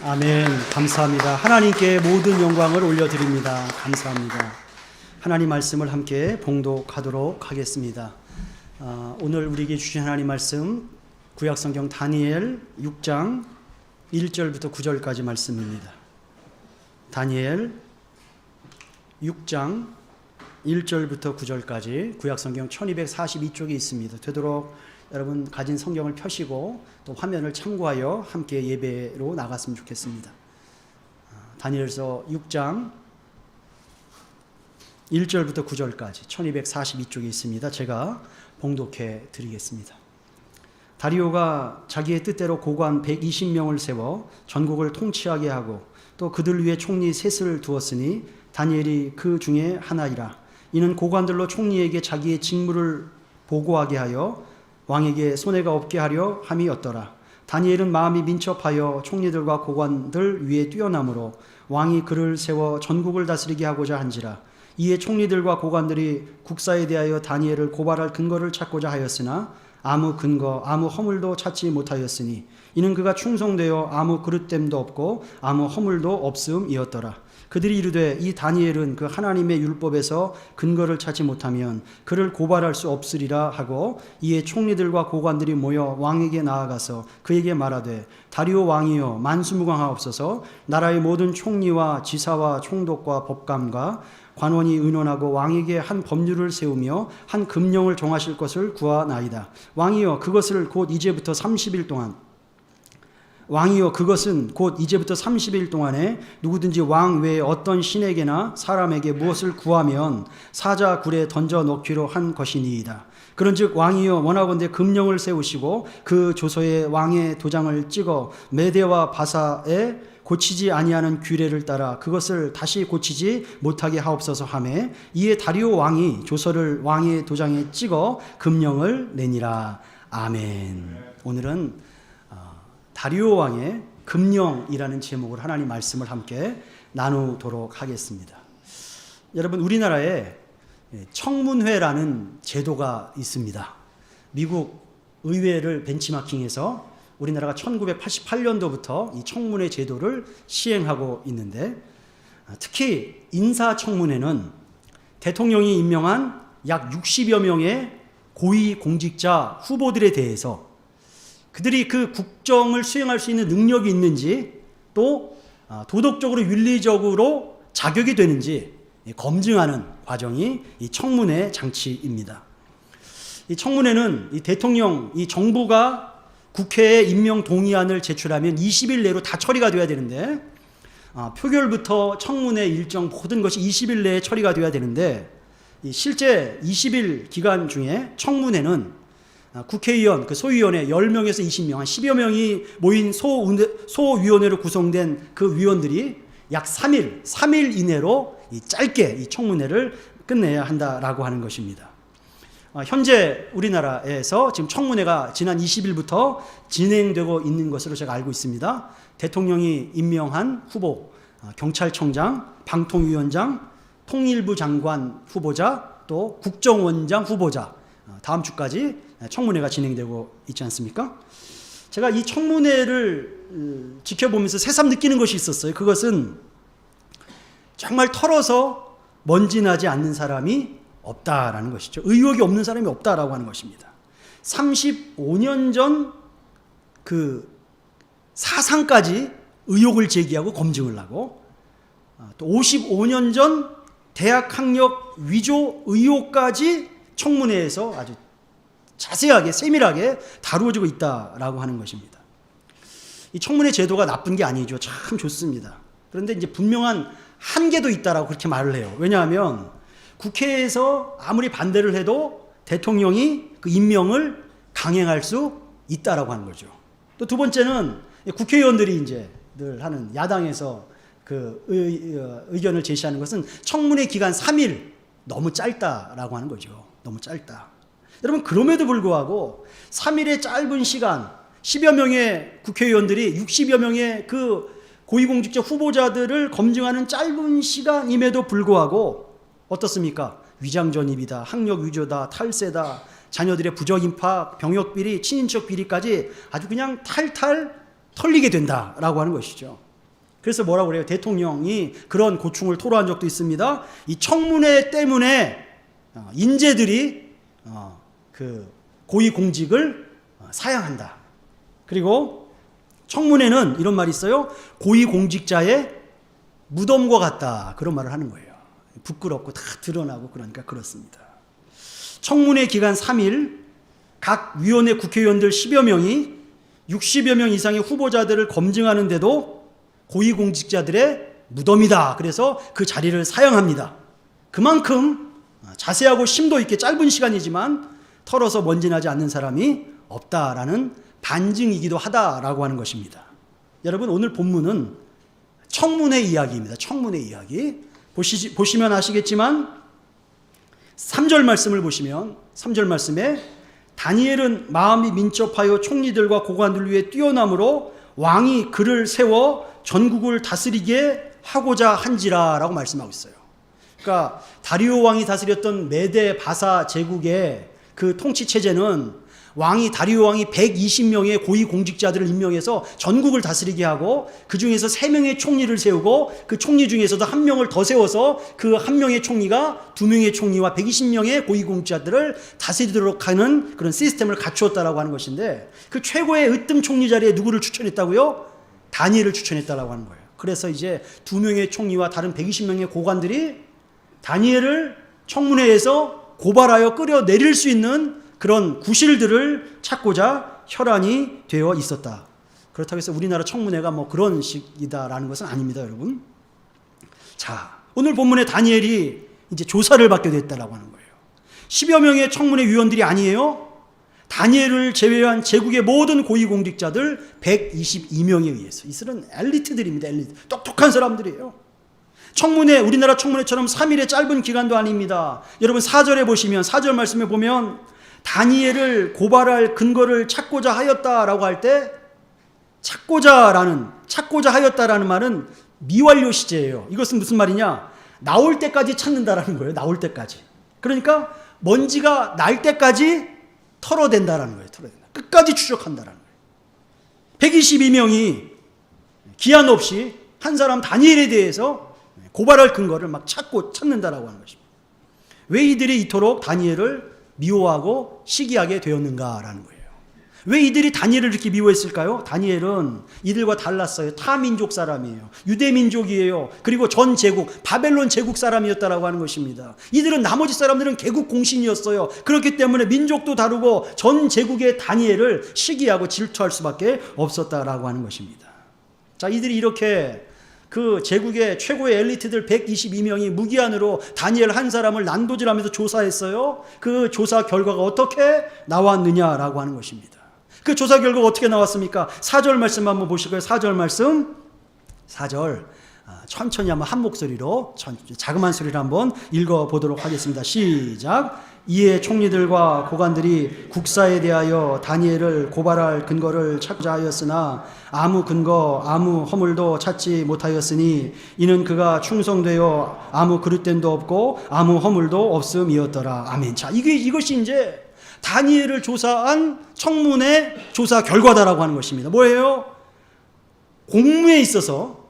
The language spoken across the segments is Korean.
아멘. 감사합니다. 하나님께 모든 영광을 올려드립니다. 감사합니다. 하나님 말씀을 함께 봉독하도록 하겠습니다. 오늘 우리에게 주신 하나님 말씀 구약성경 다니엘 6장 1절부터 9절까지 말씀입니다. 다니엘 6장 1절부터 9절까지 구약성경 1242쪽에 있습니다. 되도록 여러분 가진 성경을 펴시고 또 화면을 참고하여 함께 예배로 나갔으면 좋겠습니다. 다니엘서 6장 1절부터 9절까지 1242쪽에 있습니다. 제가 봉독해 드리겠습니다. 다리오가 자기의 뜻대로 고관 120명을 세워 전국을 통치하게 하고 또 그들 위에 총리 셋을 두었으니 다니엘이 그 중에 하나이라. 이는 고관들로 총리에게 자기의 직무를 보고하게 하여 왕에게 손해가 없게 하려 함이었더라. 다니엘은 마음이 민첩하여 총리들과 고관들 위에 뛰어나므로 왕이 그를 세워 전국을 다스리게 하고자 한지라. 이에 총리들과 고관들이 국사에 대하여 다니엘을 고발할 근거를 찾고자 하였으나 아무 근거, 아무 허물도 찾지 못하였으니 이는 그가 충성되어 아무 그릇됨도 없고 아무 허물도 없음이었더라. 그들이 이르되 이 다니엘은 그 하나님의 율법에서 근거를 찾지 못하면 그를 고발할 수 없으리라 하고 이에 총리들과 고관들이 모여 왕에게 나아가서 그에게 말하되 다리오 왕이여 만수무강하옵소서. 나라의 모든 총리와 지사와 총독과 법관과 관원이 의논하고 왕에게 한 법률을 세우며 한 금령을 정하실 것을 구하나이다. 왕이여 그것은 곧 이제부터 30일 동안에 누구든지 왕 외에 어떤 신에게나 사람에게 무엇을 구하면 사자 굴에 던져 넣기로 한 것이니이다. 그런즉 왕이여 원하건대 금령을 세우시고 그 조서에 왕의 도장을 찍어 메대와 바사에 고치지 아니하는 규례를 따라 그것을 다시 고치지 못하게 하옵소서 하매 이에 다리오 왕이 조서를 왕의 도장에 찍어 금령을 내니라. 아멘. 오늘은 다리오 왕의 금령이라는 제목으로 하나님 말씀을 함께 나누도록 하겠습니다. 여러분, 우리나라에 청문회라는 제도가 있습니다. 미국 의회를 벤치마킹해서 우리나라가 1988년도부터 이 청문회 제도를 시행하고 있는데, 특히 인사청문회는 대통령이 임명한 약 60여 명의 고위공직자 후보들에 대해서 그들이 그 국정을 수행할 수 있는 능력이 있는지 또 도덕적으로 윤리적으로 자격이 되는지 검증하는 과정이 이 청문회 장치입니다. 이 청문회는 이 대통령, 이 정부가 국회에 임명 동의안을 제출하면 20일 내로 다 처리가 돼야 되는데 표결부터 청문회 일정 모든 것이 20일 내에 처리가 돼야 되는데 실제 20일 기간 중에 청문회는 국회의원, 그 소위원회 10명에서 20명, 한 10여 명이 모인 소위원회로 구성된 그 위원들이 약 3일 이내로 짧게 이 청문회를 끝내야 한다라고 하는 것입니다. 현재 우리나라에서 지금 청문회가 지난 20일부터 진행되고 있는 것으로 제가 알고 있습니다. 대통령이 임명한 후보, 경찰청장, 방통위원장, 통일부 장관 후보자, 또 국정원장 후보자, 다음 주까지 청문회가 진행되고 있지 않습니까? 제가 이 청문회를 지켜보면서 새삼 느끼는 것이 있었어요. 그것은 정말 털어서 먼지 나지 않는 사람이 없다라는 것이죠. 의혹이 없는 사람이 없다라고 하는 것입니다. 35년 전 그 사상까지 의혹을 제기하고 검증을 하고 또 55년 전 대학 학력 위조 의혹까지 청문회에서 아주 자세하게 세밀하게 다루어지고 있다라고 하는 것입니다. 이 청문회 제도가 나쁜 게 아니죠. 참 좋습니다. 그런데 이제 분명한 한계도 있다라고 그렇게 말을 해요. 왜냐하면 국회에서 아무리 반대를 해도 대통령이 그 임명을 강행할 수 있다라고 하는 거죠. 또 두 번째는 국회의원들이 이제 늘 하는 야당에서 그 의견을 제시하는 것은 청문회 기간 3일 너무 짧다라고 하는 거죠. 너무 짧다. 여러분, 그럼에도 불구하고 3일의 짧은 시간 10여 명의 국회의원들이 60여 명의 그 고위공직자 후보자들을 검증하는 짧은 시간임에도 불구하고 어떻습니까? 위장전입이다, 학력 위조다, 탈세다, 자녀들의 부적 인파, 병역 비리, 친인척 비리까지 아주 그냥 탈탈 털리게 된다라고 하는 것이죠. 그래서 뭐라고 그래요? 대통령이 그런 고충을 토로한 적도 있습니다. 이 청문회 때문에 인재들이 그 고위공직을 사양한다. 그리고 청문회는 이런 말이 있어요. 고위공직자의 무덤과 같다. 그런 말을 하는 거예요. 부끄럽고 다 드러나고 그러니까 그렇습니다. 청문회 기간 3일 각 위원회 국회의원들 10여 명이 60여 명 이상의 후보자들을 검증하는데도 고위공직자들의 무덤이다. 그래서 그 자리를 사양합니다. 그만큼 자세하고 심도 있게 짧은 시간이지만 털어서 먼지 나지 않는 사람이 없다라는 반증이기도 하다라고 하는 것입니다. 여러분, 오늘 본문은 청문회 이야기입니다. 청문회 이야기. 보시면 아시겠지만 3절 말씀을 보시면 3절 말씀에 다니엘은 마음이 민첩하여 총리들과 고관들 위에 뛰어남으로 왕이 그를 세워 전국을 다스리게 하고자 한지라라고 말씀하고 있어요. 그러니까 다리오 왕이 다스렸던 메데 바사 제국의 그 통치 체제는 다리오 왕이 120명의 고위 공직자들을 임명해서 전국을 다스리게 하고 그 중에서 3명의 총리를 세우고 그 총리 중에서도 1명을 더 세워서 그 1명의 총리가 2명의 총리와 120명의 고위 공직자들을 다스리도록 하는 그런 시스템을 갖추었다라고 하는 것인데, 그 최고의 으뜸 총리 자리에 누구를 추천했다고요? 다니엘을 추천했다라고 하는 거예요. 그래서 이제 2명의 총리와 다른 120명의 고관들이 다니엘을 청문회에서 고발하여 끌어내릴 수 있는 그런 구실들을 찾고자 혈안이 되어 있었다. 그렇다고 해서 우리나라 청문회가 뭐 그런 식이다라는 것은 아닙니다, 여러분. 자, 오늘 본문에 다니엘이 이제 조사를 받게 됐다라고 하는 거예요. 10여 명의 청문회 위원들이 아니에요. 다니엘을 제외한 제국의 모든 고위공직자들 122명에 의해서. 이들은 엘리트들입니다. 엘리트. 똑똑한 사람들이에요. 청문회, 우리나라 청문회처럼 3일의 짧은 기간도 아닙니다. 여러분 4절에 보시면, 4절 말씀에 보면 다니엘을 고발할 근거를 찾고자 하였다라고 할 때, 찾고자 하였다라는 말은 미완료 시제예요. 이것은 무슨 말이냐? 나올 때까지 찾는다라는 거예요. 나올 때까지. 그러니까 먼지가 날 때까지 털어댄다라는 거예요. 털어댄다. 끝까지 추적한다라는 거예요. 122명이 기한 없이 한 사람 다니엘에 대해서 고발할 근거를 막 찾는다라고 하는 것입니다. 왜 이들이 이토록 다니엘을 미워하고 시기하게 되었는가라는 거예요. 왜 이들이 다니엘을 이렇게 미워했을까요? 다니엘은 이들과 달랐어요. 타민족 사람이에요. 유대민족이에요. 그리고 전 제국, 바벨론 제국 사람이었다라고 하는 것입니다. 이들은 나머지 사람들은 개국 공신이었어요. 그렇기 때문에 민족도 다르고 전 제국의 다니엘을 시기하고 질투할 수밖에 없었다라고 하는 것입니다. 자, 이들이 이렇게 그 제국의 최고의 엘리트들 122명이 무기한으로 다니엘 한 사람을 난도질하면서 조사했어요. 그 조사 결과가 어떻게 나왔느냐라고 하는 것입니다. 그 조사 결과가 어떻게 나왔습니까? 4절 말씀 한번 보실까요? 4절 말씀. 4절 천천히 한번 한 목소리로 자그마한 소리를 한번 읽어보도록 하겠습니다. 시작. 이에 총리들과 고관들이 국사에 대하여 다니엘을 고발할 근거를 찾고자 하였으나 아무 근거 아무 허물도 찾지 못하였으니 이는 그가 충성되어 아무 그릇됨도 없고 아무 허물도 없음이었더라. 아멘. 자, 이것이 이제 다니엘을 조사한 청문회 조사 결과다라고 하는 것입니다. 뭐예요? 공무에 있어서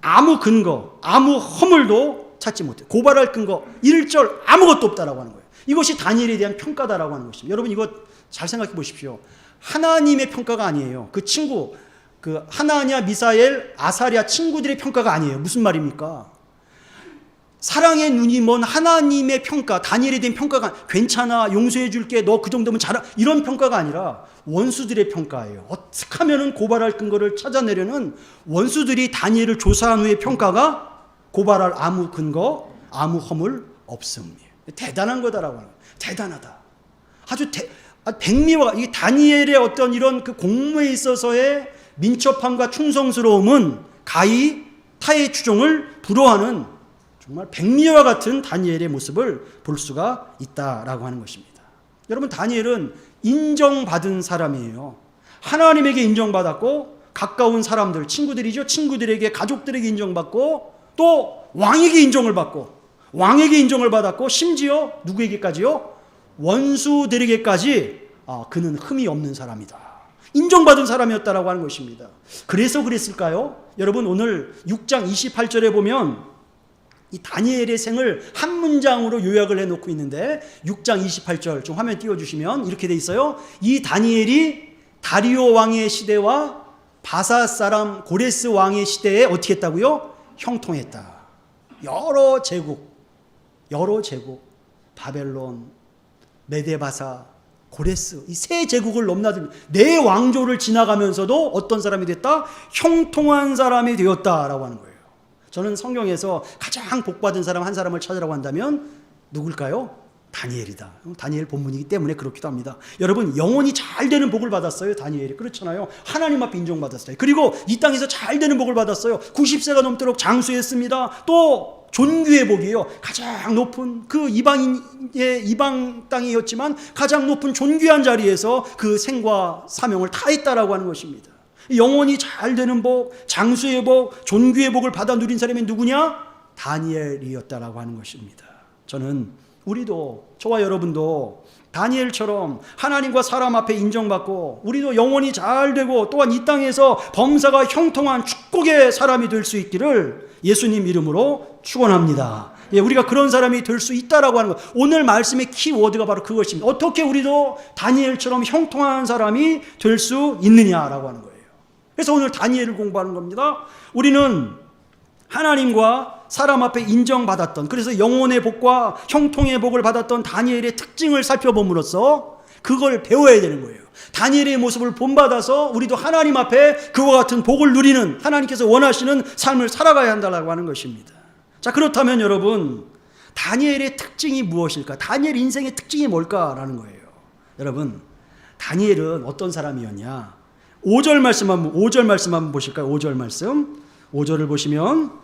아무 근거 아무 허물도 찾지 못해. 고발할 근거 일절 아무것도 없다라고 하는 거예요. 이것이 다니엘에 대한 평가다라고 하는 것입니다. 여러분 이거 잘 생각해 보십시오. 하나님의 평가가 아니에요. 그 하나냐, 미사엘, 아사랴 친구들의 평가가 아니에요. 무슨 말입니까? 사랑의 눈이 먼 하나님의 평가, 다니엘에 대한 평가가 괜찮아, 용서해 줄게, 너 그 정도면 잘하, 이런 평가가 아니라 원수들의 평가예요. 어떻게 하면 고발할 근거를 찾아내려는 원수들이 다니엘을 조사한 후의 평가가 고발할 아무 근거, 아무 허물 없음이에요. 대단한 거다라고 하는 거예요. 대단하다. 아주 백미와 이 다니엘의 어떤 이런 그 공무에 있어서의 민첩함과 충성스러움은 가히 타의 추종을 불허하는 정말 백미와 같은 다니엘의 모습을 볼 수가 있다라고 하는 것입니다. 여러분 다니엘은 인정받은 사람이에요. 하나님에게 인정받았고 가까운 사람들, 친구들이죠. 친구들에게, 가족들에게 인정받고 또 왕에게 인정을 받고 왕에게 인정을 받았고 심지어 누구에게까지요? 원수들에게까지 그는 흠이 없는 사람이다. 인정받은 사람이었다라고 하는 것입니다. 그래서 그랬을까요? 여러분 오늘 6장 28절에 보면 이 다니엘의 생을 한 문장으로 요약을 해놓고 있는데 6장 28절 좀 화면 띄워주시면 이렇게 돼 있어요. 이 다니엘이 다리오 왕의 시대와 바사 사람 고레스 왕의 시대에 어떻게 했다고요? 형통했다. 여러 제국 바벨론, 메데바사, 고레스 이 세 제국을 넘나들며 네 왕조를 지나가면서도 어떤 사람이 됐다? 형통한 사람이 되었다라고 하는 거예요. 저는 성경에서 가장 복받은 사람 한 사람을 찾으라고 한다면 누굴까요? 다니엘이다. 다니엘 본문이기 때문에 그렇기도 합니다. 여러분 영혼이 잘 되는 복을 받았어요. 다니엘이. 그렇잖아요. 하나님 앞에 인정받았어요. 그리고 이 땅에서 잘 되는 복을 받았어요. 90세가 넘도록 장수했습니다. 또 존귀의 복이에요. 가장 높은 그 이방 땅이었지만 가장 높은 존귀한 자리에서 그 생과 사명을 다했다라고 하는 것입니다. 영혼이 잘 되는 복, 장수의 복, 존귀의 복을 받아 누린 사람이 누구냐? 다니엘이었다라고 하는 것입니다. 우리도 저와 여러분도 다니엘처럼 하나님과 사람 앞에 인정받고 우리도 영혼이 잘 되고 또한 이 땅에서 범사가 형통한 축복의 사람이 될 수 있기를 예수님 이름으로 축원합니다. 우리가 그런 사람이 될 수 있다라고 하는 것. 오늘 말씀의 키워드가 바로 그것입니다. 어떻게 우리도 다니엘처럼 형통한 사람이 될 수 있느냐라고 하는 거예요. 그래서 오늘 다니엘을 공부하는 겁니다. 우리는 하나님과 사람 앞에 인정받았던, 그래서 영혼의 복과 형통의 복을 받았던 다니엘의 특징을 살펴봄으로써 그걸 배워야 되는 거예요. 다니엘의 모습을 본받아서 우리도 하나님 앞에 그와 같은 복을 누리는, 하나님께서 원하시는 삶을 살아가야 한다고 하는 것입니다. 자, 그렇다면 여러분, 다니엘의 특징이 무엇일까? 다니엘 인생의 특징이 뭘까라는 거예요. 여러분, 다니엘은 어떤 사람이었냐? 5절 말씀 한번 보실까요? 5절 말씀. 5절을 보시면,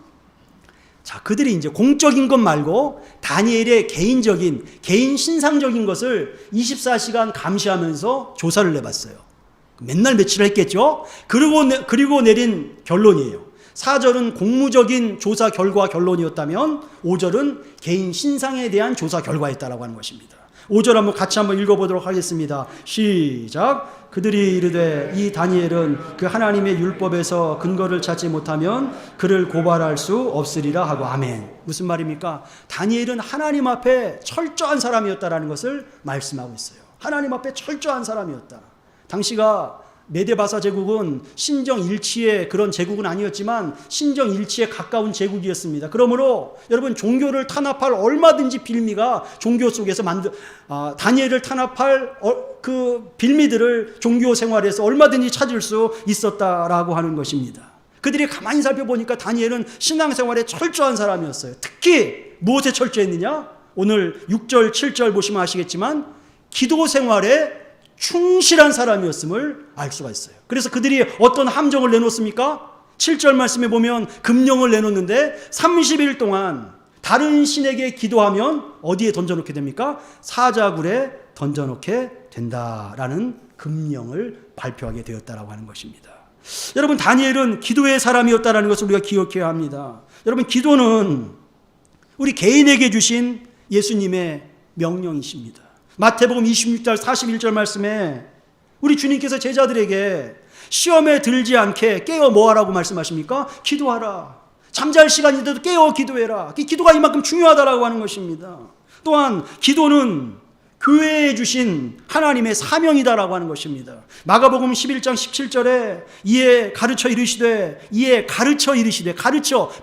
자, 그들이 이제 공적인 것 말고 다니엘의 개인 신상적인 것을 24시간 감시하면서 조사를 해봤어요. 맨날 며칠을 했겠죠? 그리고 내린 결론이에요. 4절은 공무적인 조사 결과 결론이었다면 5절은 개인 신상에 대한 조사 결과였다라고 하는 것입니다. 5절 같이 한번 읽어보도록 하겠습니다. 시작. 그들이 이르되 이 다니엘은 그 하나님의 율법에서 근거를 찾지 못하면 그를 고발할 수 없으리라 하고. 아멘. 무슨 말입니까? 다니엘은 하나님 앞에 철저한 사람이었다라는 것을 말씀하고 있어요. 하나님 앞에 철저한 사람이었다. 당시가 메데바사 제국은 신정일치의 그런 제국은 아니었지만 신정일치에 가까운 제국이었습니다. 그러므로 여러분, 종교를 탄압할 얼마든지 빌미가 종교 속에서 다니엘을 탄압할 그 빌미들을 종교 생활에서 얼마든지 찾을 수 있었다라고 하는 것입니다. 그들이 가만히 살펴보니까 다니엘은 신앙생활에 철저한 사람이었어요. 특히 무엇에 철저했느냐? 오늘 6절 7절 보시면 아시겠지만 기도 생활에 충실한 사람이었음을 알 수가 있어요. 그래서 그들이 어떤 함정을 내놓습니까? 7절 말씀에 보면 금령을 내놓는데 30일 동안 다른 신에게 기도하면 어디에 던져놓게 됩니까? 사자굴에 던져놓게 된다라는 금령을 발표하게 되었다라고 하는 것입니다. 여러분, 다니엘은 기도의 사람이었다라는 것을 우리가 기억해야 합니다. 여러분, 기도는 우리 개인에게 주신 예수님의 명령이십니다. 마태복음 26절 41절 말씀에 우리 주님께서 제자들에게 시험에 들지 않게 깨어 뭐하라고 말씀하십니까? 기도하라. 잠잘 시간인데도 깨어 기도해라. 기도가 이만큼 중요하다라고 하는 것입니다. 또한 기도는 교회에 주신 하나님의 사명이다라고 하는 것입니다. 마가복음 11장 17절에 이에 가르쳐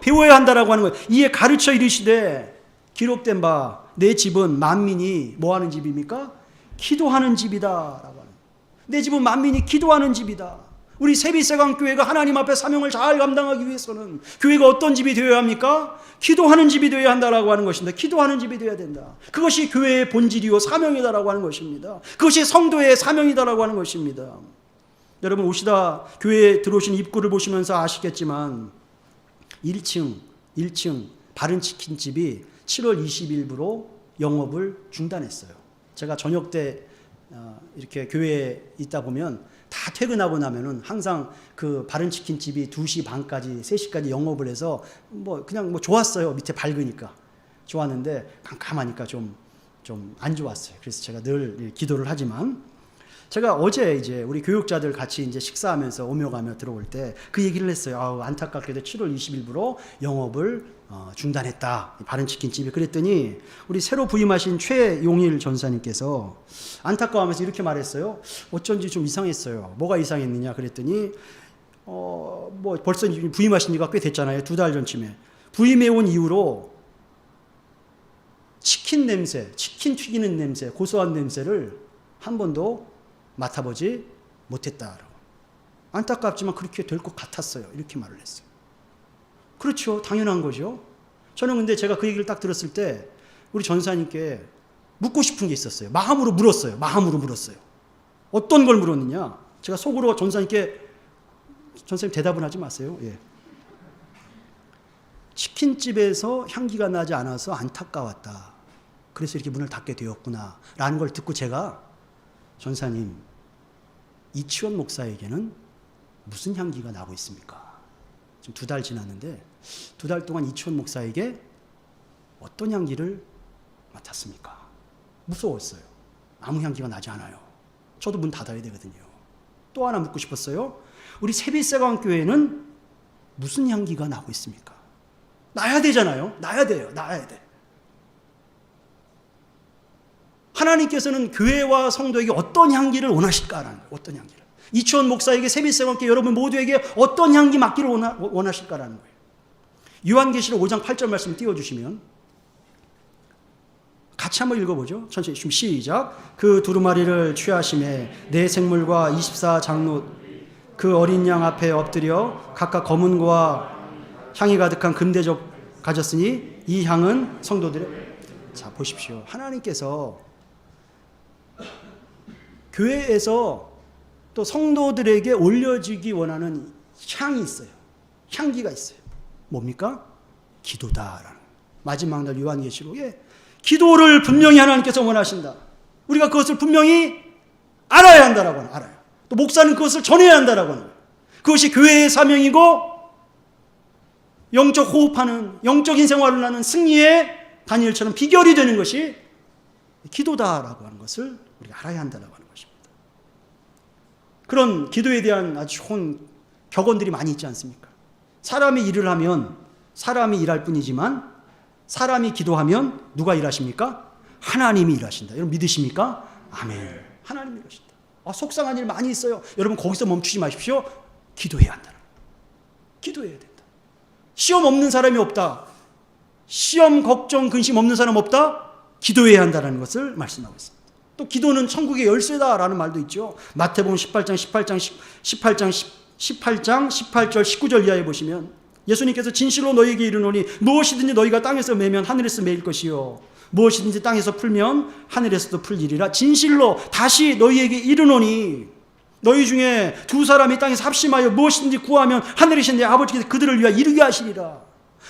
배워야 한다라고 하는 거예요. 이에 가르쳐 이르시되 기록된 바 내 집은 만민이 뭐하는 집입니까? 기도하는 집이다라고 하는. 내 집은 만민이 기도하는 집이다. 우리 세비세강교회가 하나님 앞에 사명을 잘 감당하기 위해서는 교회가 어떤 집이 되어야 합니까? 기도하는 집이 되어야 한다라고 하는 것입니다. 기도하는 집이 되어야 된다. 그것이 교회의 본질이요 사명이다라고 하는 것입니다. 그것이 성도의 사명이다라고 하는 것입니다. 여러분, 오시다 교회에 들어오신 입구를 보시면서 아시겠지만 1층 바른 치킨집이 7월 20일부로 영업을 중단했어요. 제가 저녁 때 이렇게 교회에 있다 보면 다 퇴근하고 나면은 항상 그 바른 치킨집이 2시 반까지 3시까지 영업을 해서 그냥 좋았어요. 밑에 밝으니까 좋았는데 깜깜하니까 좀 안 좋았어요. 그래서 제가 늘 기도를 하지만, 제가 어제 이제 우리 교육자들 같이 이제 식사하면서 오며 가며 들어올 때 그 얘기를 했어요. 아우, 안타깝게도 7월 20일부로 영업을 중단했다. 바른치킨집이. 그랬더니 우리 새로 부임하신 최용일 전사님께서 안타까워하면서 이렇게 말했어요. 어쩐지 좀 이상했어요. 뭐가 이상했느냐 그랬더니 뭐 벌써 부임하신 지가 꽤 됐잖아요. 2달 전쯤에. 부임해 온 이후로 치킨 냄새, 치킨 튀기는 냄새, 고소한 냄새를 한 번도 맡아보지 못했다라고. 안타깝지만 그렇게 될 것 같았어요. 이렇게 말을 했어요. 그렇죠. 당연한 거죠. 저는 근데 제가 그 얘기를 딱 들었을 때 우리 전사님께 묻고 싶은 게 있었어요. 마음으로 물었어요. 어떤 걸 물었느냐. 제가 속으로 전사님께 전사님 대답은 하지 마세요. 예. 치킨집에서 향기가 나지 않아서 안타까웠다. 그래서 이렇게 문을 닫게 되었구나 라는 걸 듣고 제가 전사님, 이치원 목사에게는 무슨 향기가 나고 있습니까? 지금 2달 지났는데 2달 동안 이치원 목사에게 어떤 향기를 맡았습니까? 무서웠어요. 아무 향기가 나지 않아요. 저도 문 닫아야 되거든요. 또 하나 묻고 싶었어요. 우리 세빛세광교회는 무슨 향기가 나고 있습니까? 나야 되잖아요. 나야 돼요. 하나님께서는 교회와 성도에게 어떤 향기를 원하실까라는 거예요. 어떤 향기를. 이치원 목사에게, 세빛세광교회 여러분 모두에게 어떤 향기 맡기를 원하실까라는 거예요. 요한계시록 5장 8절 말씀 띄워주시면 같이 한번 읽어보죠. 천천히 시작. 그 두루마리를 취하심에 네 생물과 24장로 그 어린 양 앞에 엎드려 각각 검은 고와 향이 가득한 금대접 가졌으니 이 향은 성도들의. 자, 보십시오. 하나님께서 교회에서 또 성도들에게 올려지기 원하는 향이 있어요. 향기가 있어요. 뭡니까? 기도다라는. 마지막 날 요한계시록에 기도를 분명히 하나님께서 원하신다. 우리가 그것을 분명히 알아야 한다라고 하는. 알아요. 또 목사는 그것을 전해야 한다라고 하는. 그것이 교회의 사명이고 영적 호흡하는, 영적인 생활을 하는 승리의 다니엘처럼 비결이 되는 것이 기도다라고 하는 것을 우리가 알아야 한다라고 하는 것입니다. 그런 기도에 대한 아주 좋은 격언들이 많이 있지 않습니까? 사람이 일을 하면 사람이 일할 뿐이지만 사람이 기도하면 누가 일하십니까? 하나님이 일하신다. 여러분 믿으십니까? 아멘. 하나님이 일하신다. 속상한 일 많이 있어요. 여러분 거기서 멈추지 마십시오. 기도해야 한다. 기도해야 된다. 시험 없는 사람이 없다. 시험, 걱정, 근심 없는 사람 없다. 기도해야 한다는 것을 말씀하고 있습니다. 또 기도는 천국의 열쇠다라는 말도 있죠. 마태복음 18장 18절 19절 이하에 보시면 예수님께서 진실로 너희에게 이르노니 무엇이든지 너희가 땅에서 매면 하늘에서 매일 것이요 무엇이든지 땅에서 풀면 하늘에서도 풀리리라. 진실로 다시 너희에게 이르노니 너희 중에 두 사람이 땅에서 합심하여 무엇이든지 구하면 하늘이신 내 아버지께서 그들을 위하여 이루게 하시리라.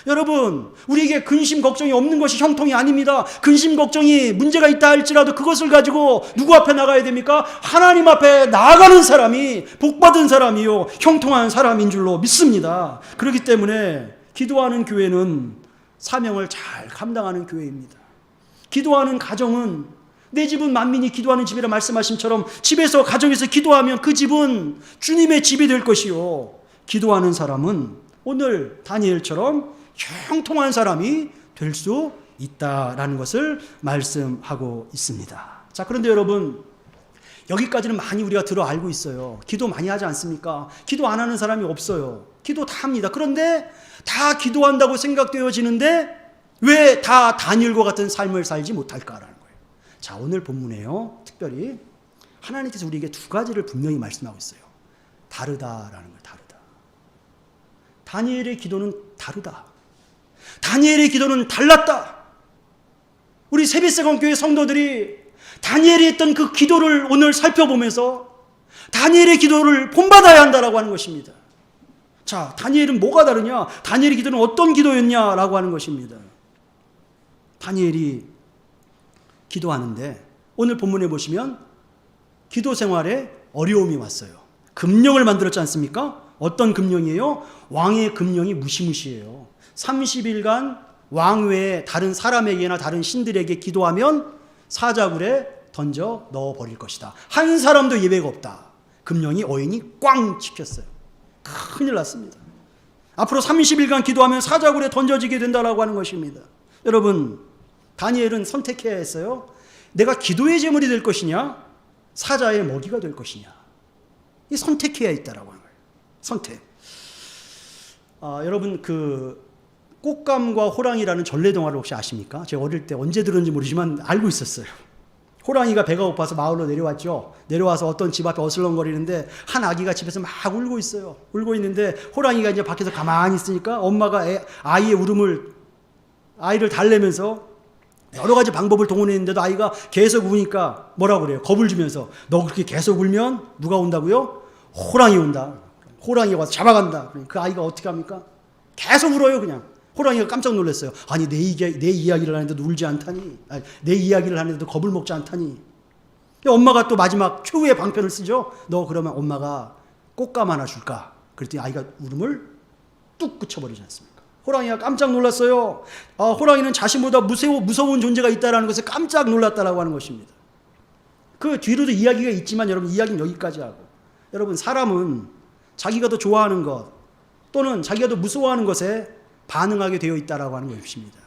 여러분, 우리에게 근심 걱정이 없는 것이 형통이 아닙니다. 근심 걱정이 문제가 있다 할지라도 그것을 가지고 누구 앞에 나가야 됩니까? 하나님 앞에 나아가는 사람이 복받은 사람이요 형통한 사람인 줄로 믿습니다. 그렇기 때문에 기도하는 교회는 사명을 잘 감당하는 교회입니다. 기도하는 가정은 내 집은 만민이 기도하는 집이라 말씀하심처럼 집에서 가정에서 기도하면 그 집은 주님의 집이 될 것이요 기도하는 사람은 오늘 다니엘처럼 형통한 사람이 될 수 있다라는 것을 말씀하고 있습니다. 자, 그런데 여러분 여기까지는 많이 우리가 들어 알고 있어요. 기도 많이 하지 않습니까? 기도 안 하는 사람이 없어요. 기도 다 합니다. 그런데 다 기도한다고 생각되어지는데 왜 다 다니엘과 같은 삶을 살지 못할까라는 거예요. 자, 오늘 본문에요. 특별히 하나님께서 우리에게 두 가지를 분명히 말씀하고 있어요. 다르다라는 거예요. 다르다. 다니엘의 기도는 다르다. 다니엘의 기도는 달랐다. 우리 세빛세광교회 성도들이 다니엘이 했던 그 기도를 오늘 살펴보면서 다니엘의 기도를 본받아야 한다라고 하는 것입니다. 자, 다니엘은 뭐가 다르냐? 다니엘의 기도는 어떤 기도였냐라고 하는 것입니다. 다니엘이 기도하는데 오늘 본문에 보시면 기도 생활에 어려움이 왔어요. 금령을 만들었지 않습니까? 어떤 금령이에요? 왕의 금령이 무시무시해요. 30일간 왕 외에 다른 사람에게나 다른 신들에게 기도하면 사자굴에 던져 넣어버릴 것이다. 한 사람도 예외가 없다. 금령이 어인이 꽝 찍혔어요. 큰일 났습니다. 앞으로 30일간 기도하면 사자굴에 던져지게 된다라고 하는 것입니다. 여러분, 다니엘은 선택해야 했어요. 내가 기도의 제물이 될 것이냐, 사자의 먹이가 될 것이냐. 이 선택해야 있다라고 하는 거예요. 선택. 여러분, 그 꽃감과 호랑이라는 전래동화를 혹시 아십니까? 제가 어릴 때 언제 들었는지 모르지만 알고 있었어요. 호랑이가 배가 고파서 마을로 내려왔죠. 내려와서 어떤 집 앞에 어슬렁거리는데 한 아기가 집에서 막 울고 있어요. 울고 있는데 호랑이가 이제 밖에서 가만히 있으니까 엄마가 아이의 울음을, 아이를 달래면서 여러 가지 방법을 동원했는데도 아이가 계속 우니까 뭐라고 그래요? 겁을 주면서, 너 그렇게 계속 울면 누가 온다고요? 호랑이 온다. 호랑이가 와서 잡아간다. 그 아이가 어떻게 합니까? 계속 울어요, 그냥. 호랑이가 깜짝 놀랐어요. 아니, 내 이야기를 하는데도 울지 않다니. 아니, 내 이야기를 하는데도 겁을 먹지 않다니. 엄마가 또 마지막 최후의 방편을 쓰죠. 너 그러면 엄마가 꽃감 하나 줄까? 그랬더니 아이가 울음을 뚝 그쳐버리지 않습니까? 호랑이가 깜짝 놀랐어요. 호랑이는 자신보다 무서운 존재가 있다는 것에 깜짝 놀랐다라고 하는 것입니다. 그 뒤로도 이야기가 있지만 여러분, 이야기는 여기까지 하고, 여러분, 사람은 자기가 더 좋아하는 것 또는 자기가 더 무서워하는 것에 반응하게 되어 있다라고 하는 것입니다.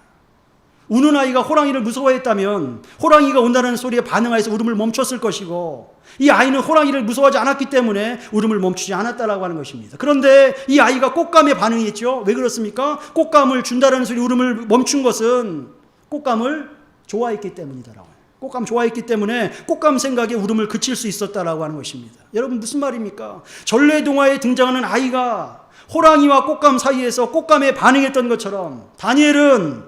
우는 아이가 호랑이를 무서워했다면 호랑이가 온다는 소리에 반응하여서 울음을 멈췄을 것이고, 이 아이는 호랑이를 무서워하지 않았기 때문에 울음을 멈추지 않았다라고 하는 것입니다. 그런데 이 아이가 꽃감에 반응했죠. 왜 그렇습니까? 꽃감을 준다는 소리, 울음을 멈춘 것은 꽃감을 좋아했기 때문이다라고 해요. 꽃감 좋아했기 때문에 꽃감 생각에 울음을 그칠 수 있었다라고 하는 것입니다. 여러분, 무슨 말입니까? 전래동화에 등장하는 아이가 호랑이와 꽃감 사이에서 꽃감에 반응했던 것처럼 다니엘은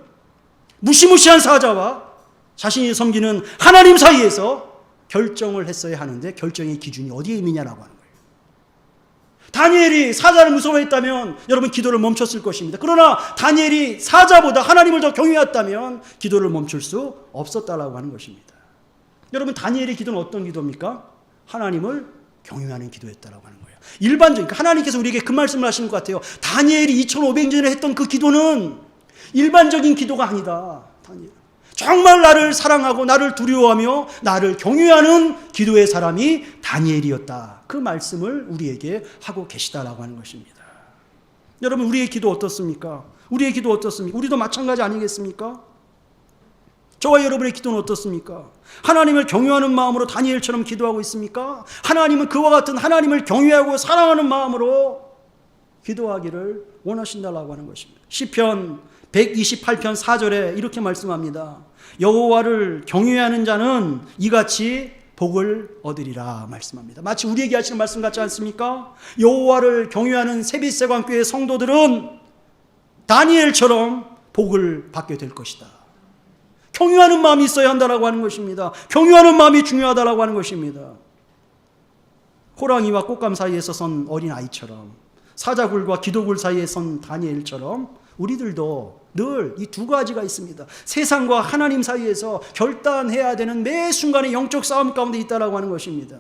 무시무시한 사자와 자신이 섬기는 하나님 사이에서 결정을 했어야 하는데 결정의 기준이 어디에 있느냐라고 하는 거예요. 다니엘이 사자를 무서워했다면 여러분, 기도를 멈췄을 것입니다. 그러나 다니엘이 사자보다 하나님을 더 경외했다면 기도를 멈출 수 없었다라고 하는 것입니다. 여러분, 다니엘의 기도는 어떤 기도입니까? 하나님을 경외하는 기도였다라고 하는 거예요. 일반적인, 하나님께서 우리에게 그 말씀을 하시는 것 같아요. 다니엘이 2500년 전에 했던 그 기도는 일반적인 기도가 아니다. 다니엘, 정말 나를 사랑하고 나를 두려워하며 나를 경외하는 기도의 사람이 다니엘이었다. 그 말씀을 우리에게 하고 계시다라고 하는 것입니다. 여러분, 우리의 기도 어떻습니까? 우리의 기도 어떻습니까? 우리도 마찬가지 아니겠습니까? 저와 여러분의 기도는 어떻습니까? 하나님을 경외하는 마음으로 다니엘처럼 기도하고 있습니까? 하나님은 그와 같은 하나님을 경외하고 사랑하는 마음으로 기도하기를 원하신다라고 하는 것입니다. 시편 128편 4절에 이렇게 말씀합니다. 여호와를 경외하는 자는 이같이 복을 얻으리라 말씀합니다. 마치 우리에게 하시는 말씀 같지 않습니까? 여호와를 경외하는 세빛세관교회 성도들은 다니엘처럼 복을 받게 될 것이다. 경외하는 마음이 있어야 한다라고 하는 것입니다. 경외하는 마음이 중요하다라고 하는 것입니다. 호랑이와 꽃감 사이에서 선 어린아이처럼, 사자굴과 기도굴 사이에 선 다니엘처럼 우리들도 늘 이 두 가지가 있습니다. 세상과 하나님 사이에서 결단해야 되는 매 순간의 영적 싸움 가운데 있다라고 하는 것입니다.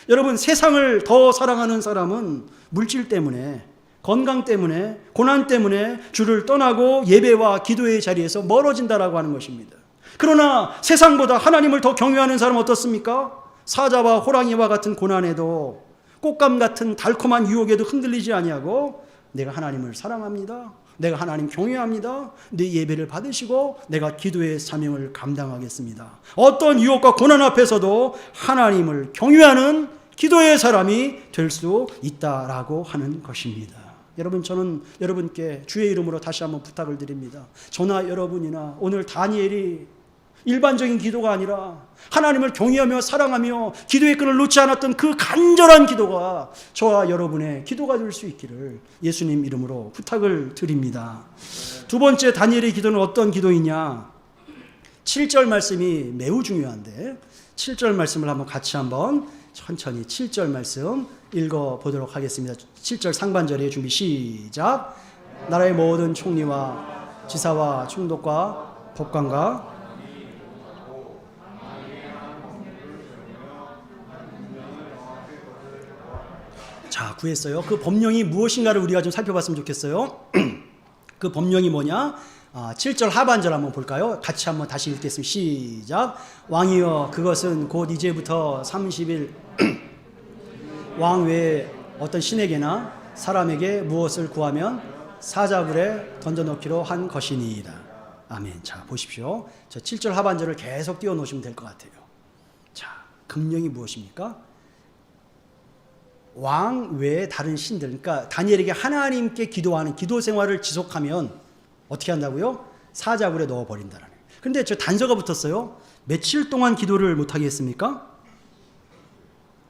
여러분, 세상을 더 사랑하는 사람은 물질 때문에, 건강 때문에, 고난 때문에 주를 떠나고 예배와 기도의 자리에서 멀어진다라고 하는 것입니다. 그러나 세상보다 하나님을 더 경외하는 사람은 어떻습니까? 사자와 호랑이와 같은 고난에도, 꽃감 같은 달콤한 유혹에도 흔들리지 아니하고, 내가 하나님을 사랑합니다. 내가 하나님 경외합니다. 내 예배를 받으시고 내가 기도의 사명을 감당하겠습니다. 어떤 유혹과 고난 앞에서도 하나님을 경외하는 기도의 사람이 될 수 있다라고 하는 것입니다. 여러분, 저는 여러분께 주의 이름으로 다시 한번 부탁을 드립니다. 저나 여러분이나 오늘 다니엘이 일반적인 기도가 아니라 하나님을 경외하며 사랑하며 기도의 끈을 놓지 않았던 그 간절한 기도가 저와 여러분의 기도가 될 수 있기를 예수님 이름으로 부탁을 드립니다. 두 번째, 다니엘의 기도는 어떤 기도이냐? 7절 말씀이 매우 중요한데 7절 말씀을 같이 한번 천천히 7절 말씀 읽어보도록 하겠습니다. 7절 상반절에 준비 시작. 나라의 모든 총리와 지사와 총독과 법관과 자, 구했어요. 그 법령이 무엇인가를 우리가 좀 살펴봤으면 좋겠어요. 그 법령이 뭐냐? 7절 하반절 한번 볼까요? 같이 한번 다시 읽겠습니다. 시작. 왕이여 그것은 곧 이제부터 30일 왕 외에 어떤 신에게나 사람에게 무엇을 구하면 사자굴에 던져놓기로 한 것이니이다. 아멘. 자, 보십시오. 저 7절 하반절을 계속 띄워놓으시면 될 것 같아요. 자, 금령이 무엇입니까? 왕 외에 다른 신들, 그러니까 다니엘에게 하나님께 기도하는 기도 생활을 지속하면 어떻게 한다고요? 사자굴에 넣어버린다는 거예요. 그런데 저 단서가 붙었어요. 며칠 동안 기도를 못하게 했습니까?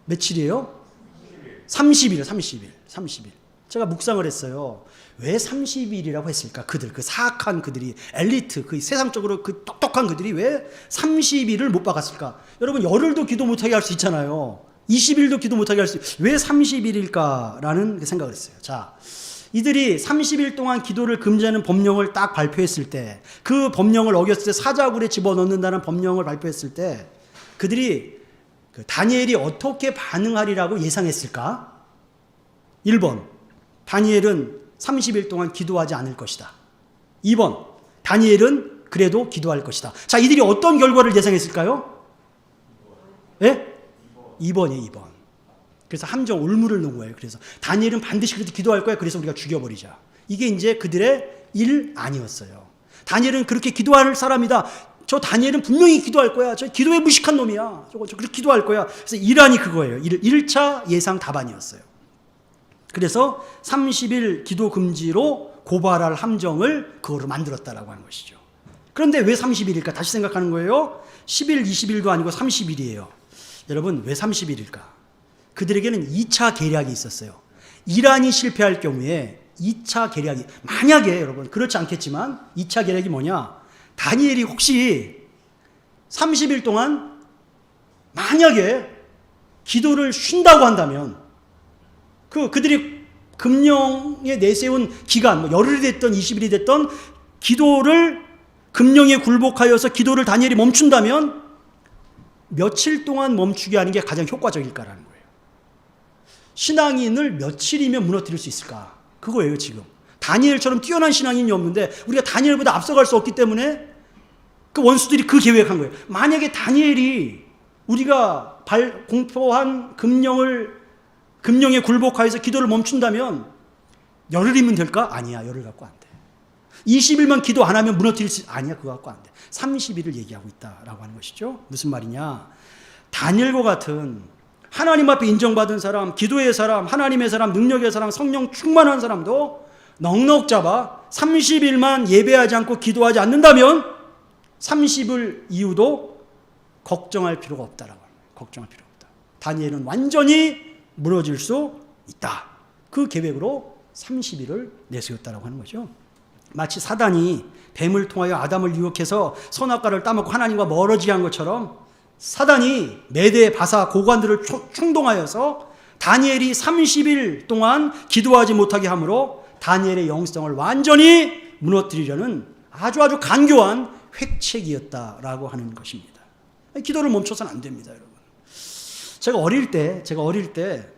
며칠이에요? 30일. 제가 묵상을 했어요. 왜 30일이라고 했을까? 그 사악한 그들이, 엘리트, 그 세상적으로 그 똑똑한 그들이 왜 30일을 못 박았을까? 여러분, 열흘도 기도 못하게 할 수 있잖아요. 20일도 기도 못하게 할 수, 왜 30일일까라는 생각을 했어요. 자, 이들이 30일 동안 기도를 금지하는 법령을 딱 발표했을 때, 그 법령을 어겼을 때 사자굴에 집어넣는다는 법령을 발표했을 때, 그들이 다니엘이 어떻게 반응하리라고 예상했을까? 1번, 다니엘은 30일 동안 기도하지 않을 것이다. 2번, 다니엘은 그래도 기도할 것이다. 자, 이들이 어떤 결과를 예상했을까요? 예? 2번이에요, 2번. 그래서 함정 올무를 놓은 거예요. 그래서 다니엘은 반드시 그래도 기도할 거야. 그래서 우리가 죽여버리자. 이게 이제 그들의 일 아니었어요. 다니엘은 그렇게 기도할 사람이다. 저 다니엘은 분명히 기도할 거야. 저 기도에 무식한 놈이야. 저 그렇게 기도할 거야. 그래서 일안이 그거예요. 1차 예상 답안이었어요. 그래서 30일 기도 금지로 고발할 함정을 그거로 만들었다라고 하는 것이죠. 그런데 왜 30일일까? 다시 생각하는 거예요. 10일, 20일도 아니고 30일이에요. 여러분, 왜 30일일까? 그들에게는 2차 계략이 있었어요. 이란이 실패할 경우에 2차 계략이, 만약에 여러분 그렇지 않겠지만 2차 계략이 뭐냐? 다니엘이 혹시 30일 동안 만약에 기도를 쉰다고 한다면 그들이 금령에 내세운 기간, 뭐 열흘이 됐던 20일이 됐던 기도를 금령에 굴복하여서 기도를 다니엘이 멈춘다면 며칠 동안 멈추게 하는 게 가장 효과적일까라는 거예요. 신앙인을 며칠이면 무너뜨릴 수 있을까? 그거예요, 지금. 다니엘처럼 뛰어난 신앙인이 없는데 우리가 다니엘보다 앞서갈 수 없기 때문에 그 원수들이 그 계획한 거예요. 만약에 다니엘이 우리가 공포한 금령에 굴복하여서 기도를 멈춘다면 열흘이면 될까? 아니야, 열흘 갖고 안 돼. 20일만 기도 안 하면 무너뜨릴 수, 아니야, 그거 갖고 안 돼. 30일을 얘기하고 있다라고 하는 것이죠. 무슨 말이냐? 다니엘과 같은 하나님 앞에 인정받은 사람, 기도의 사람, 하나님의 사람, 능력의 사람, 성령 충만한 사람도 넉넉 잡아 30일만 예배하지 않고 기도하지 않는다면 30일 이후도 걱정할 필요가 없다라고 합니다. 걱정할 필요 없다. 다니엘은 완전히 무너질 수 있다. 그 계획으로 30일을 내세웠다라고 하는 거죠. 마치 사단이 뱀을 통하여 아담을 유혹해서 선악과를 따먹고 하나님과 멀어지게 한 것처럼 사단이 메대, 바사, 고관들을 충동하여서 다니엘이 30일 동안 기도하지 못하게 함으로 다니엘의 영성을 완전히 무너뜨리려는 아주 간교한 획책이었다라고 하는 것입니다. 기도를 멈춰서는 안 됩니다, 여러분. 제가 어릴 때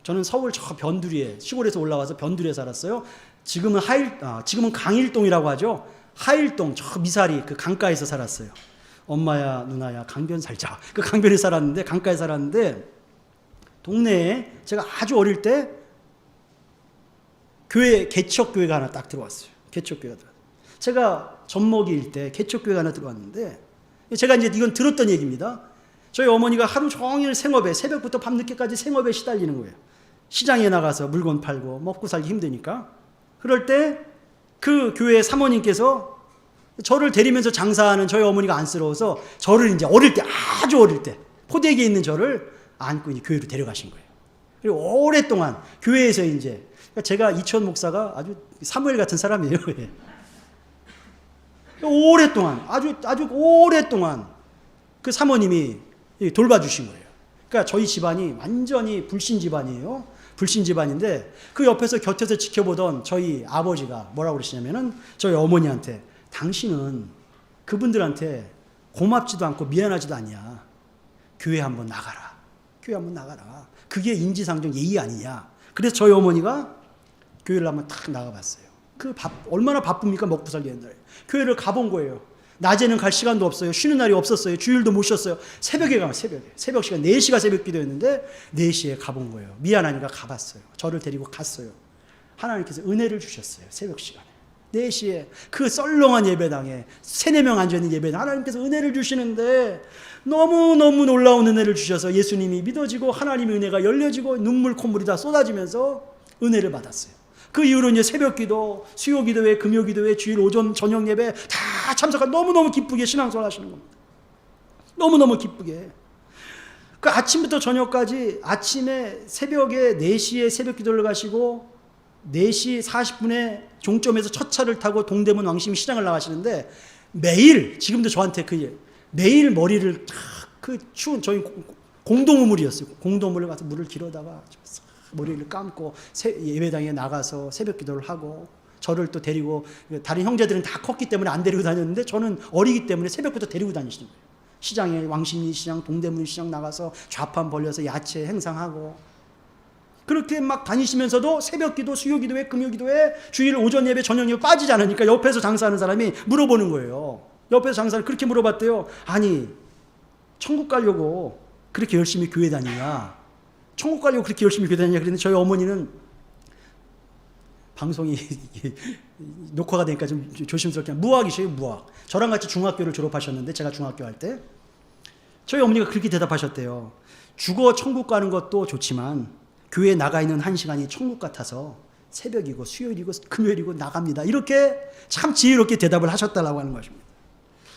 저는 서울 저 변두리에, 시골에서 올라와서 변두리에 살았어요. 지금은 강일동이라고 하죠. 하일동 저 미사리 그 강가에서 살았어요. 엄마야 누나야 강변 살자. 그 강변에 살았는데, 강가에 살았는데, 동네에 제가 아주 어릴 때 개척교회가 하나 딱 들어왔어요. 개척교회가 들어왔어요. 제가 젖먹이일 때 개척교회가 하나 들어왔는데, 제가 이제 이건 들었던 얘기입니다. 저희 어머니가 하루 종일 생업에, 새벽부터 밤늦게까지 생업에 시달리는 거예요. 시장에 나가서 물건 팔고 먹고 살기 힘드니까. 그럴 때 그 교회 사모님께서 저를 데리면서 장사하는 저희 어머니가 안쓰러워서 저를 이제 아주 어릴 때, 포대기에 있는 저를 안고 이제 교회로 데려가신 거예요. 그리고 오랫동안 교회에서 이제, 제가 이천 목사가 아주 사무엘 같은 사람이에요. 오랫동안, 아주 오랫동안 그 사모님이 돌봐주신 거예요. 그러니까 저희 집안이 완전히 불신 집안이에요. 불신 집안인데 그 옆에서 곁에서 지켜보던 저희 아버지가 뭐라고 그러시냐면은 저희 어머니한테, 당신은 그분들한테 고맙지도 않고 미안하지도 않냐. 교회 한번 나가라. 교회 한번 나가라. 그게 인지상정 예의 아니냐. 그래서 저희 어머니가 교회를 한번 탁 나가봤어요. 얼마나 바쁩니까? 먹고 살기 옛날에. 교회를 가본 거예요. 낮에는 갈 시간도 없어요. 쉬는 날이 없었어요. 주일도 못 쉬었어요. 새벽에 가면 새벽 시간 4시가 새벽 기도였는데 4시에 가본 거예요. 미안하니까 가봤어요. 저를 데리고 갔어요. 하나님께서 은혜를 주셨어요. 새벽 시간에 4시에 그 썰렁한 예배당에 3-4명 앉아있는 예배당 하나님께서 은혜를 주시는데 너무너무 놀라운 은혜를 주셔서 예수님이 믿어지고 하나님의 은혜가 열려지고 눈물 콧물이 다 쏟아지면서 은혜를 받았어요. 그 이후로 이제 새벽 기도, 수요 기도회, 금요 기도회, 주일 오전 저녁 예배 다 참석하고 너무너무 기쁘게 신앙생활 하시는 겁니다. 너무너무 기쁘게. 그 아침부터 저녁까지 아침에 새벽에 4시에 새벽 기도를 가시고 4시 40분에 종점에서 첫 차를 타고 동대문 왕심 시장을 나가시는데 매일 지금도 저한테 매일 머리를 그 추운 저희 공동우물이었어요. 공동우물을 가서 물을 길어다가 머리를 감고 예배당에 나가서 새벽 기도를 하고 저를 또 데리고 다른 형제들은 다 컸기 때문에 안 데리고 다녔는데 저는 어리기 때문에 새벽부터 데리고 다니시는 거예요. 시장에 왕십리 시장, 동대문 시장 나가서 좌판 벌려서 야채 행상하고 그렇게 막 다니시면서도 새벽 기도, 수요 기도회, 금요 기도회, 주일 오전 예배, 저녁 예배 빠지지 않으니까 옆에서 장사하는 사람이 물어보는 거예요. 옆에서 장사를 그렇게 물어봤대요. 아니 천국 가려고 그렇게 열심히 교회 다니냐? 천국 가려고 그렇게 열심히 교회 다니냐? 그랬는데 저희 어머니는 방송이 녹화가 되니까 좀 조심스럽게 무학이셔요. 무학. 저랑 같이 중학교를 졸업하셨는데 제가 중학교 할 때 저희 어머니가 그렇게 대답하셨대요. 죽어 천국 가는 것도 좋지만 교회에 나가 있는 1시간이 천국 같아서 새벽이고 수요일이고 금요일이고 나갑니다. 이렇게 참 지혜롭게 대답을 하셨다라고 하는 것입니다.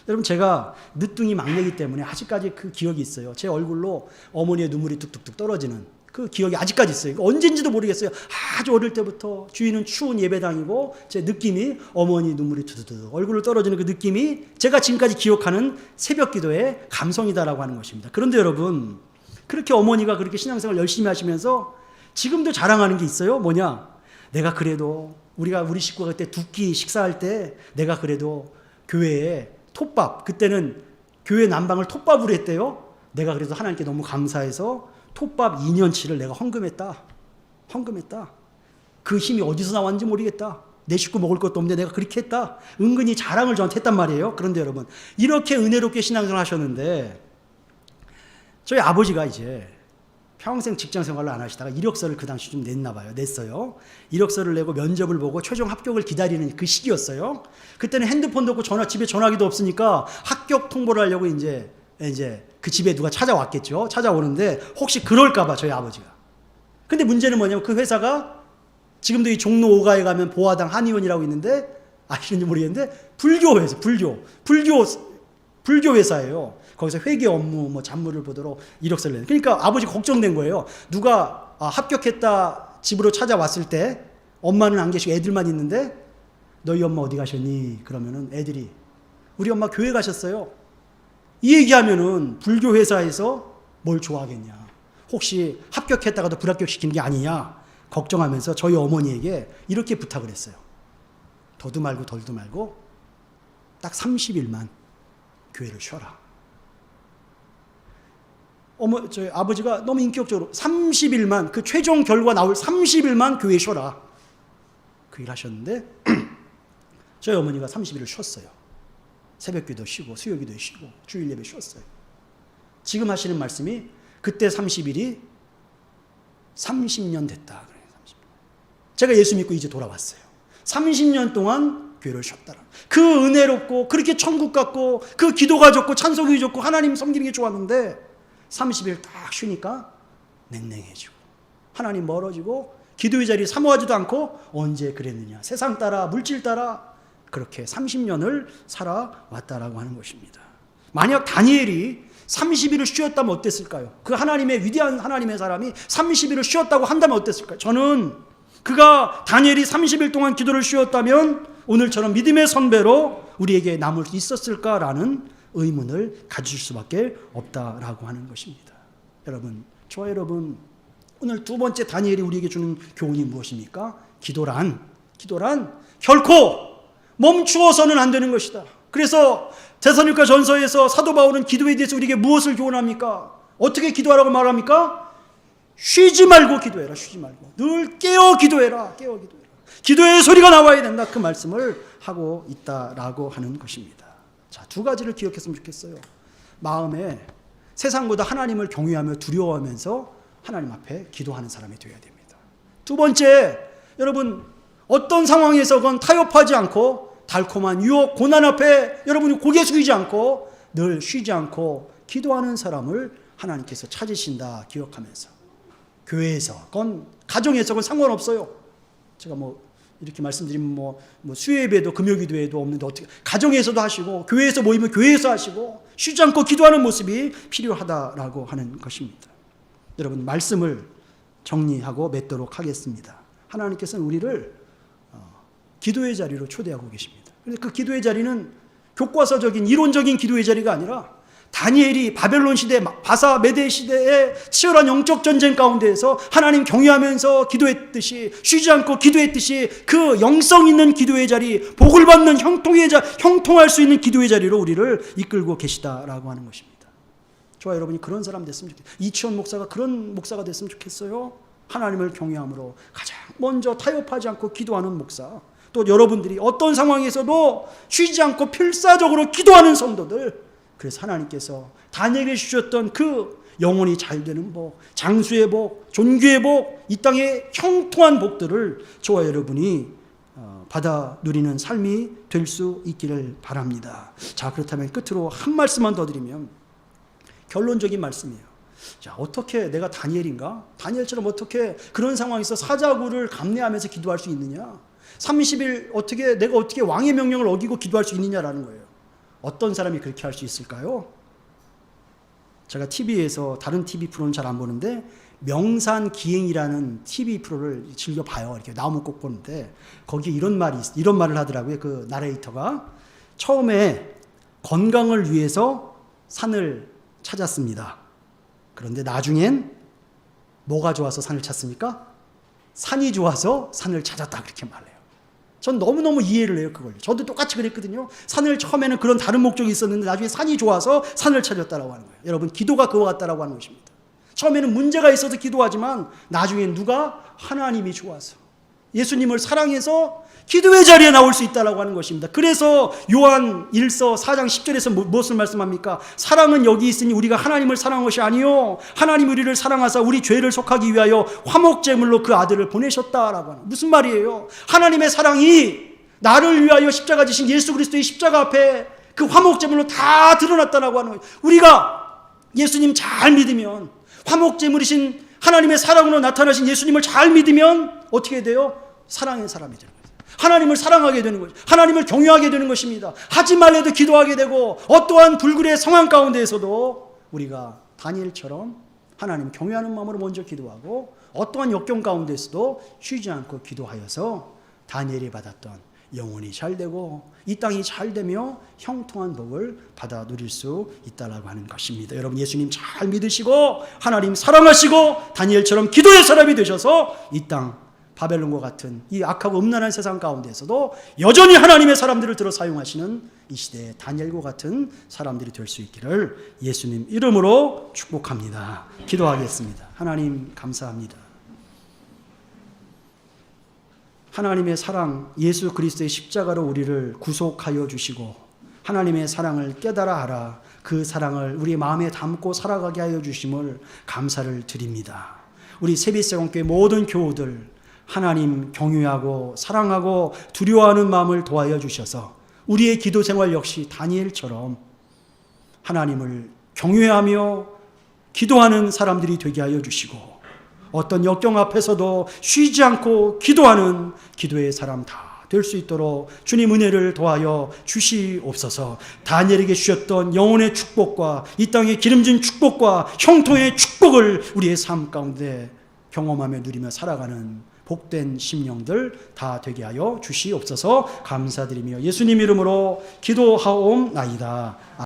여러분 제가 늦둥이 막내이기 때문에 아직까지 그 기억이 있어요. 제 얼굴로 어머니의 눈물이 뚝뚝뚝 떨어지는 그 기억이 아직까지 있어요. 언젠지도 모르겠어요. 아주 어릴 때부터 주인은 추운 예배당이고 제 느낌이 어머니 눈물이 두두두 얼굴로 떨어지는 그 느낌이 제가 지금까지 기억하는 새벽 기도의 감성이다라고 하는 것입니다. 그런데 여러분 그렇게 어머니가 그렇게 신앙생활 열심히 하시면서 지금도 자랑하는 게 있어요. 뭐냐? 내가 그래도 우리 식구가 그때 두 끼 식사할 때 내가 그래도 교회에 톱밥 그때는 교회 난방을 톱밥으로 했대요. 내가 그래도 하나님께 너무 감사해서 톱밥 2년치를 내가 헌금했다. 그 힘이 어디서 나왔는지 모르겠다. 내 식구 먹을 것도 없는데 내가 그렇게 했다. 은근히 자랑을 저한테 했단 말이에요. 그런데 여러분 이렇게 은혜롭게 신앙생활 하셨는데 저희 아버지가 이제 평생 직장생활을 안 하시다가 이력서를 그 당시 좀 냈어요. 이력서를 내고 면접을 보고 최종 합격을 기다리는 그 시기였어요. 그때는 핸드폰도 없고 집에 전화기도 없으니까 합격 통보를 하려고 이제 그 집에 누가 찾아왔겠죠. 찾아오는데 혹시 그럴까봐 저희 아버지가. 근데 문제는 뭐냐면 그 회사가 지금도 이 종로 5가에 가면 보화당 한의원이라고 있는데 아시는지 모르겠는데 불교 회사예요. 거기서 회계 업무, 잡무를 보도록 이력서를 내는. 그러니까 아버지 걱정된 거예요. 누가 합격했다 집으로 찾아왔을 때 엄마는 안 계시고 애들만 있는데 너희 엄마 어디 가셨니? 그러면은 애들이 우리 엄마 교회 가셨어요. 이 얘기하면은 불교 회사에서 뭘 좋아하겠냐? 혹시 합격했다가도 불합격시키는 게 아니냐? 걱정하면서 저희 어머니에게 이렇게 부탁을 했어요. 더도 말고 덜도 말고 딱 30일만 교회를 쉬어라. 저희 아버지가 너무 인격적으로 30일만 그 최종 결과 나올 30일만 교회 쉬어라. 그 일 하셨는데 저희 어머니가 30일을 쉬었어요. 새벽기도 쉬고 수요기도 쉬고 주일 예배 쉬었어요. 지금 하시는 말씀이 그때 30일이 30년 됐다. 그래요. 30년. 제가 예수 믿고 이제 돌아왔어요. 30년 동안 교회를 쉬었다. 그 은혜롭고 그렇게 천국 같고 그 기도가 좋고 찬송이 좋고 하나님 섬기는 게 좋았는데 30일 딱 쉬니까 냉랭해지고 하나님 멀어지고 기도의 자리 사모하지도 않고 언제 그랬느냐. 세상 따라 물질 따라 그렇게 30년을 살아왔다라고 하는 것입니다. 만약 다니엘이 30일을 쉬었다면 어땠을까요? 그 하나님의 위대한 하나님의 사람이 30일을 쉬었다고 한다면 어땠을까요? 저는 그가 다니엘이 30일 동안 기도를 쉬었다면 오늘처럼 믿음의 선배로 우리에게 남을 수 있었을까라는 의문을 가질 수밖에 없다라고 하는 것입니다. 여러분, 저와 여러분, 오늘 두 번째 다니엘이 우리에게 주는 교훈이 무엇입니까? 기도란 결코 멈추어서는 안 되는 것이다. 그래서 데살로니가 전서에서 사도 바울은 기도에 대해서 우리에게 무엇을 교훈합니까? 어떻게 기도하라고 말합니까? 쉬지 말고 기도해라. 쉬지 말고 늘 깨어 기도해라. 기도의 소리가 나와야 된다. 그 말씀을 하고 있다라고 하는 것입니다. 자, 두 가지를 기억했으면 좋겠어요. 마음에 세상보다 하나님을 경외하며 두려워하면서 하나님 앞에 기도하는 사람이 되어야 됩니다. 두 번째, 여러분 어떤 상황에서건 타협하지 않고 달콤한 유혹, 고난 앞에 여러분이 고개 숙이지 않고 늘 쉬지 않고 기도하는 사람을 하나님께서 찾으신다 기억하면서 교회에서건 가정에서건 상관없어요. 제가 이렇게 말씀드리면 수요예배도 금요기도에도 없는데 어떻게 가정에서도 하시고 교회에서 모이면 교회에서 하시고 쉬지 않고 기도하는 모습이 필요하다라고 하는 것입니다. 여러분 말씀을 정리하고 맺도록 하겠습니다. 하나님께서는 우리를 기도의 자리로 초대하고 계십니다. 그런데 그 기도의 자리는 교과서적인 이론적인 기도의 자리가 아니라 다니엘이 바벨론 시대, 바사 메대 시대의 치열한 영적 전쟁 가운데에서 하나님 경외하면서 기도했듯이 쉬지 않고 기도했듯이 그 영성 있는 기도의 자리, 복을 받는 형통할 수 있는 기도의 자리로 우리를 이끌고 계시다라고 하는 것입니다. 저와 여러분이 그런 사람 됐으면 좋겠어요. 이치원 목사가 그런 목사가 됐으면 좋겠어요. 하나님을 경외함으로 가장 먼저 타협하지 않고 기도하는 목사. 또 여러분들이 어떤 상황에서도 쉬지 않고 필사적으로 기도하는 성도들. 그래서 하나님께서 다니엘에게 주셨던 그 영혼이 잘 되는 복, 장수의 복, 존귀의 복, 이 땅의 형통한 복들을 저와 여러분이 받아 누리는 삶이 될 수 있기를 바랍니다. 자, 그렇다면 끝으로 한 말씀만 더 드리면 결론적인 말씀이에요. 자, 어떻게 내가 다니엘인가? 다니엘처럼 어떻게 그런 상황에서 사자굴을 감내하면서 기도할 수 있느냐? 30일 내가 어떻게 왕의 명령을 어기고 기도할 수 있느냐라는 거예요. 어떤 사람이 그렇게 할 수 있을까요? 제가 TV에서 다른 TV 프로는 잘 안 보는데 명산기행이라는 TV 프로를 즐겨 봐요. 이렇게 나오면 꼭 보는데 거기에 이런 말을 하더라고요. 그 나레이터가 처음에 건강을 위해서 산을 찾았습니다. 그런데 나중엔 뭐가 좋아서 산을 찾습니까? 산이 좋아서 산을 찾았다 그렇게 말해요. 전 너무너무 이해를 해요, 그걸. 저도 똑같이 그랬거든요. 산을 처음에는 그런 다른 목적이 있었는데 나중에 산이 좋아서 산을 찾았다라고 하는 거예요. 여러분, 기도가 그와 같다라고 하는 것입니다. 처음에는 문제가 있어서 기도하지만 나중에 하나님이 좋아서 예수님을 사랑해서 기도의 자리에 나올 수 있다라고 하는 것입니다. 그래서 요한 1서 4장 10절에서 무엇을 말씀합니까? 사랑은 여기 있으니 우리가 하나님을 사랑한 것이 아니요 하나님 우리를 사랑하사 우리 죄를 속하기 위하여 화목제물로 그 아들을 보내셨다라고 하는. 무슨 말이에요? 하나님의 사랑이 나를 위하여 십자가 지신 예수 그리스도의 십자가 앞에 그 화목제물로 다 드러났다라고 하는 거예요. 우리가 예수님 잘 믿으면 화목제물이신 하나님의 사랑으로 나타나신 예수님을 잘 믿으면 어떻게 돼요? 사랑의 사람이 되는 거예요. 하나님을 사랑하게 되는 거죠. 하나님을 경외하게 되는 것입니다. 하지 말래도 기도하게 되고 어떠한 불굴의 상황 가운데에서도 우리가 다니엘처럼 하나님 경외하는 마음으로 먼저 기도하고 어떠한 역경 가운데서도 쉬지 않고 기도하여서 다니엘이 받았던 영혼이 잘 되고 이 땅이 잘 되며 형통한 복을 받아 누릴 수 있다라고 하는 것입니다. 여러분 예수님 잘 믿으시고 하나님 사랑하시고 다니엘처럼 기도의 사람이 되셔서 이 땅 바벨론과 같은 이 악하고 음란한 세상 가운데서도 여전히 하나님의 사람들을 들어 사용하시는 이 시대의 다니엘과 같은 사람들이 될 수 있기를 예수님 이름으로 축복합니다. 기도하겠습니다. 하나님 감사합니다. 하나님의 사랑 예수 그리스도의 십자가로 우리를 구속하여 주시고 하나님의 사랑을 깨달아 알아 그 사랑을 우리 마음에 담고 살아가게 하여 주심을 감사를 드립니다. 우리 세빛세공교회 모든 교우들 하나님 경외하고 사랑하고 두려워하는 마음을 도와여 주셔서 우리의 기도 생활 역시 다니엘처럼 하나님을 경외하며 기도하는 사람들이 되게 하여 주시고 어떤 역경 앞에서도 쉬지 않고 기도하는 기도의 사람 다 될 수 있도록 주님 은혜를 더하여 주시옵소서. 다니엘에게 주셨던 영혼의 축복과 이 땅의 기름진 축복과 형통의 축복을 우리의 삶 가운데 경험하며 누리며 살아가는 복된 심령들 다 되게 하여 주시옵소서. 감사드리며 예수님 이름으로 기도하옵나이다.